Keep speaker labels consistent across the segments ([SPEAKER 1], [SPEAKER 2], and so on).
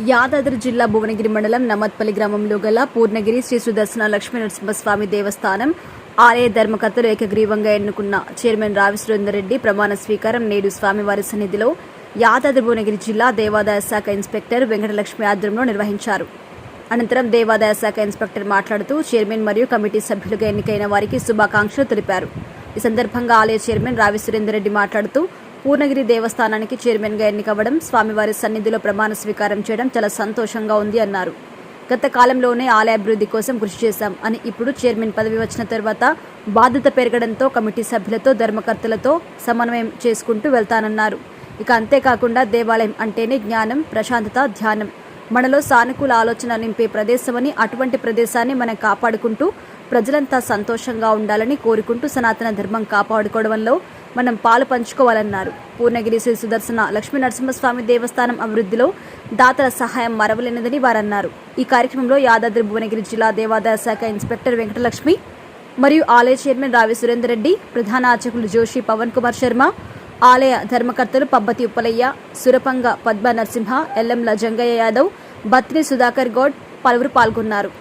[SPEAKER 1] యాదాద్రి జిల్లా భువనగిరి మండలం నమత్పల్లి గ్రామంలో గల పూర్ణగిరి శ్రీ సుదర్శన లక్ష్మీ నరసింహస్వామి దేవస్థానం ఆలయ ధర్మకర్తలు ఏకగ్రీవంగా ఎన్నుకున్న చైర్మన్ రావి సురేందర్ రెడ్డి ప్రమాణ స్వీకారం నేడు స్వామివారి సన్నిధిలో యాదాద్రి భువనగిరి జిల్లా దేవాదాయ శాఖ ఇన్స్పెక్టర్ వెంకటలక్ష్మి ఆధ్వర్యంలో నిర్వహించారు. అనంతరం దేవాదాయ శాఖ ఇన్స్పెక్టర్ మాట్లాడుతూ చైర్మన్ మరియు కమిటీ సభ్యులుగా ఎన్నికైన వారికి శుభాకాంక్షలు తెలిపారు. ఈ సందర్భంగా ఆలయ చైర్మన్ రావి సురేందర్ రెడ్డి మాట్లాడుతూ పూర్ణగిరి దేవస్థానానికి చైర్మన్గా ఎన్నికవ్వడం, స్వామివారి సన్నిధిలో ప్రమాణ స్వీకారం చేయడం చాలా సంతోషంగా ఉంది అన్నారు. గత కాలంలోనే ఆలయ అభివృద్ధి కోసం కృషి చేశాం అని ఇప్పుడు చైర్మన్ పదవి వచ్చిన తర్వాత బాధ్యత పెరగడంతో కమిటీ సభ్యులతో ధర్మకర్తలతో సమన్వయం చేసుకుంటూ వెళ్తానన్నారు. ఇక అంతేకాకుండా దేవాలయం అంటేనే జ్ఞానం, ప్రశాంతత, ధ్యానం, మనలో సానుకూల ఆలోచన నింపే ప్రదేశమని, అటువంటి ప్రదేశాన్ని మనం కాపాడుకుంటూ ప్రజలంతా సంతోషంగా ఉండాలని కోరుకుంటూ సనాతన ధర్మం కాపాడుకోవడంలో మనం పాలు పంచుకోవాలన్నారు. పూర్ణగిరి శ్రీ సుదర్శన లక్ష్మీ నరసింహస్వామి దేవస్థానం అభివృద్ధిలో దాతల సహాయం మరవలేనిదని వారన్నారు. ఈ కార్యక్రమంలో యాదాద్రి భువనగిరి జిల్లా దేవాదాయ శాఖ ఇన్స్పెక్టర్ వెంకటలక్ష్మి మరియు ఆలయ చైర్మన్ రావి సురేందర్ రెడ్డి, ప్రధాన అర్చకులు జోషి పవన్ కుమార్ శర్మ, ఆలయ ధర్మకర్తలు పబ్బతి ఉప్పలయ్య, సురపంగ పద్మ నరసింహ, ఎల్లంల జంగయ్య యాదవ్, బత్రి సుధాకర్ గౌడ్ పలువురు పాల్గొన్నారు.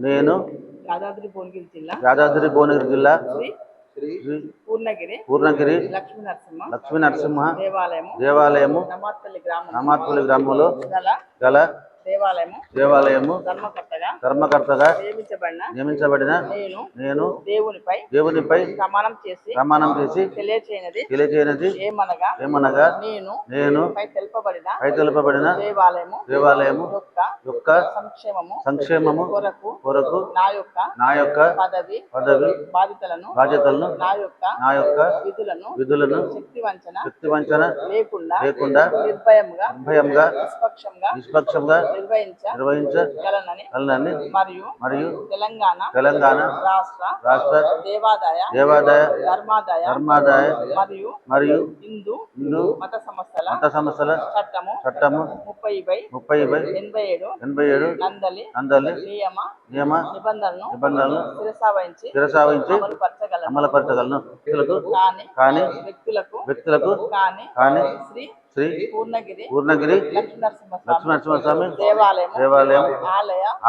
[SPEAKER 2] నేను
[SPEAKER 3] యాదాద్రి భువనగిరి జిల్లా పూర్ణగిరి లక్ష్మీ నరసింహ
[SPEAKER 2] దేవాలయము నమాత్పల్లి గ్రామంలో గల దేవాలయము ధర్మకర్తగా నియమించబడిన నేను దేవునిపై ప్రమాణం చేసి తెలియచేయనది ఏమనగా నేను పై తెలుపబడిన దేవాలయము యొక్క సంక్షేమము కొరకు నా యొక్క పదవి బాధ్యతలను నా యొక్క విధులను శక్తి వంచన లేకుండా నిర్భయంగా నిష్పక్షంగా నిర్వహించగలనని మరియు తెలంగాణ రాష్ట్ర దేవాదాయ ధర్మాదాయ మరియు హిందూ మత సంస్థల చట్టము 30/87 నందలి నియమ నిబంధనలను శిరసావహించి అమలుపరచగలను. వ్యక్తులకు కానీ శ్రీ పూర్ణగిరి లక్ష్మీనరసింహస్వామి దేవాలయం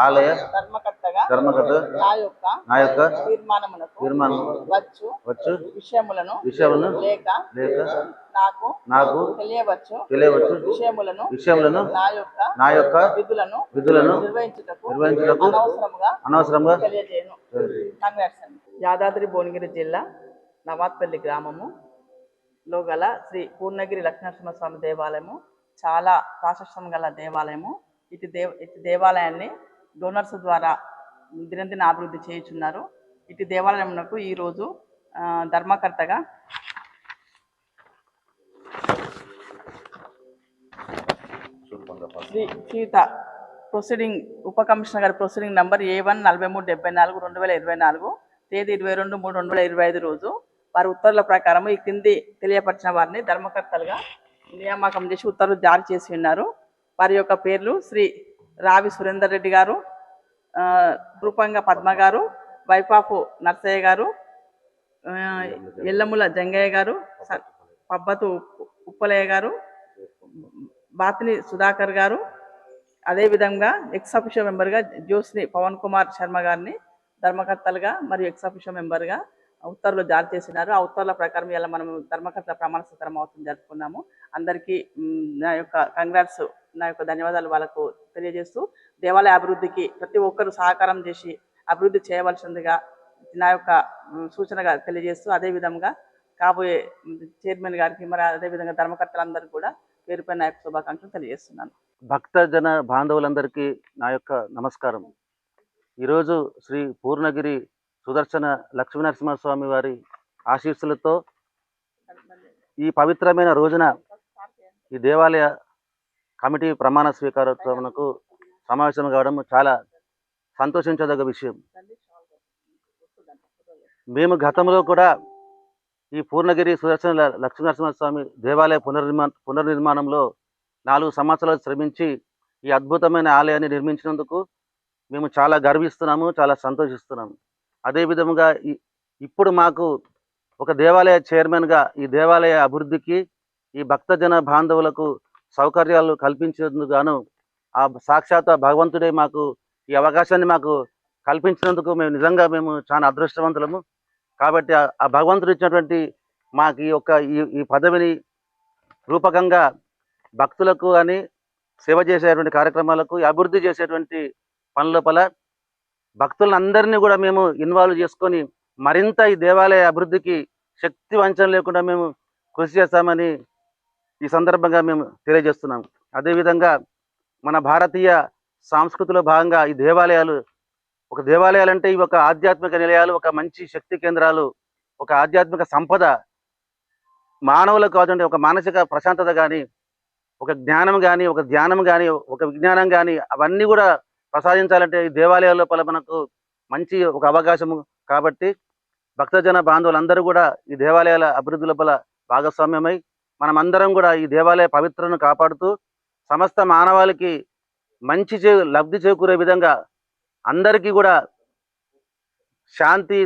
[SPEAKER 2] ఆలయ ధర్మకర్తగా నా యొక్క తీర్మానం వచ్చు విషయములను లేక నాకు తెలియవచ్చు విషయములను నా యొక్క విధులను నిర్వహించుటకు అనవసరంగా
[SPEAKER 3] తెలియజేయను. యాదాద్రి భువనగిరి జిల్లా నవాత్పల్లి గ్రామములో గల శ్రీ పూర్ణగిరి లక్ష్మీనరసింహస్వామి దేవాలయము చాలా ప్రాశస్త్యం గల దేవాలయము. ఇటు దేవాలయాన్ని డోనర్స్ ద్వారా దినదిన అభివృద్ధి చేయుచున్నారు. ఇటు దేవాలయమునకు ఈరోజు ధర్మకర్తగా శ్రీ సీత ప్రొసీడింగ్ ఉప కమిషనర్ గారి ప్రొసీడింగ్ నంబర్ A1 4374/2024 తేదీ 22/3/2025 రోజు వారి ఉత్తర్వుల ప్రకారం ఈ కింది తెలియపరిచిన వారిని ధర్మకర్తలుగా నియామకం చేసి ఉత్తర్వులు జారీ చేసి ఉన్నారు. వారి యొక్క పేర్లు శ్రీ రావి సురేందర్ రెడ్డి గారు, రూపంగ పద్మ గారు, వైపాపు నర్సయ్య గారు, ఎల్లముల జంగయ్య గారు, పబ్బతు ఉప్పలయ్య గారు, బాతిని సుధాకర్ గారు, అదేవిధంగా ఎక్స్ అఫిషియో మెంబర్గా జ్యోత్స్ని పవన్ కుమార్ శర్మ గారిని ధర్మకర్తలుగా మరియు ఎక్స్ అఫిషియో మెంబర్గా ఉత్తర్వులు జారీ చేసినారు. ఆ ఉత్తర్వుల ప్రకారం ఇలా మనం ధర్మకర్తల ప్రమాణ స్వీకారం అవుతుంది జరుపుకున్నాము. అందరికీ నా యొక్క కంగ్రాట్స్, నా యొక్క ధన్యవాదాలు వాళ్ళకు తెలియజేస్తూ, దేవాలయ అభివృద్ధికి ప్రతి ఒక్కరూ సహకారం చేసి అభివృద్ధి చేయవలసిందిగా నా యొక్క సూచనగా తెలియజేస్తూ, అదేవిధంగా కాబోయే చైర్మన్ గారికి మరి అదేవిధంగా ధర్మకర్తలందరికీ కూడా పేరుపై నా యొక్క శుభాకాంక్షలు తెలియజేస్తున్నాను.
[SPEAKER 2] భక్తజన బాంధవులందరికీ నా యొక్క నమస్కారం. ఈరోజు శ్రీ పూర్ణగిరి సుదర్శన లక్ష్మీనరసింహస్వామి వారి ఆశీస్సులతో ఈ పవిత్రమైన రోజున ఈ దేవాలయ కమిటీ ప్రమాణ స్వీకారోత్సవంకు సమావేశం కావడం చాలా సంతోషించదగ్గ విషయం. మేము గతంలో కూడా ఈ పూర్ణగిరి సుదర్శన లక్ష్మీనరసింహస్వామి దేవాలయ పునర్నిర్మాణంలో 4 సంవత్సరాలు శ్రమించి ఈ అద్భుతమైన ఆలయాన్ని నిర్మించినందుకు మేము చాలా గర్విస్తున్నాము, చాలా సంతోషిస్తున్నాము. అదేవిధంగా ఇప్పుడు మాకు ఒక దేవాలయ చైర్మన్గా ఈ దేవాలయ అభివృద్ధికి ఈ భక్తజన బాంధవులకు సౌకర్యాలు కల్పించేందుకు గాను ఆ సాక్షాత్ భగవంతుడే మాకు ఈ అవకాశాన్ని మాకు కల్పించినందుకు మేము చాలా అదృష్టవంతులము. కాబట్టి ఆ భగవంతుడు ఇచ్చినటువంటి మాకు ఈ పదవిని రూపకంగా భక్తులకు అని సేవ చేసేటువంటి కార్యక్రమాలకు అభివృద్ధి చేసేటువంటి పనుల భక్తులందరినీ కూడా మేము ఇన్వాల్వ్ చేసుకొని మరింత ఈ దేవాలయ అభివృద్ధికి శక్తి వంచన లేకుండా మేము కృషి చేస్తామని ఈ సందర్భంగా మేము తెలియజేస్తున్నాం. అదేవిధంగా మన భారతీయ సంస్కృతిలో భాగంగా ఈ దేవాలయాలంటే ఇవి ఒక ఆధ్యాత్మిక నిలయాలు, ఒక మంచి శక్తి కేంద్రాలు, ఒక ఆధ్యాత్మిక సంపద, మానవులకు కావాలంటే ఒక మానసిక ప్రశాంతత కానీ, ఒక జ్ఞానం కానీ, ఒక ధ్యానం కానీ, ఒక విజ్ఞానం కానీ అవన్నీ కూడా ప్రసాదించాలంటే ఈ దేవాలయాల లోపల మనకు మంచి ఒక అవకాశము. కాబట్టి భక్తజన బాంధవులందరూ కూడా ఈ దేవాలయాల అభివృద్ధి లోపల భాగస్వామ్యమై మనమందరం కూడా ఈ దేవాలయ పవిత్రను కాపాడుతూ సమస్త మానవాళికి మంచి లబ్ధి చేకూరే విధంగా అందరికీ కూడా శాంతి,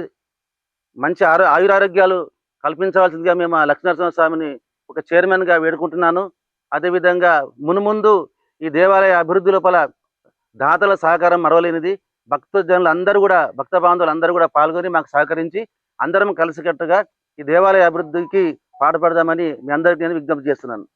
[SPEAKER 2] మంచి ఆయురారోగ్యాలు కల్పించవలసిందిగా మేము ఆ లక్ష్మీనరసింహస్వామిని ఒక చైర్మన్గా వేడుకుంటున్నాను. అదేవిధంగా మునుముందు ఈ దేవాలయ అభివృద్ధి లోపల దాతల సహకారం మరవలేనిది. భక్తజనులు అందరూ కూడా, భక్త బాంధవులు అందరూ కూడా పాల్గొని మాకు సహకరించి అందరం కలిసికట్టుగా ఈ దేవాలయ అభివృద్ధికి పాటుపడదామని మీ అందరికీ నేను విజ్ఞప్తి చేస్తున్నాను.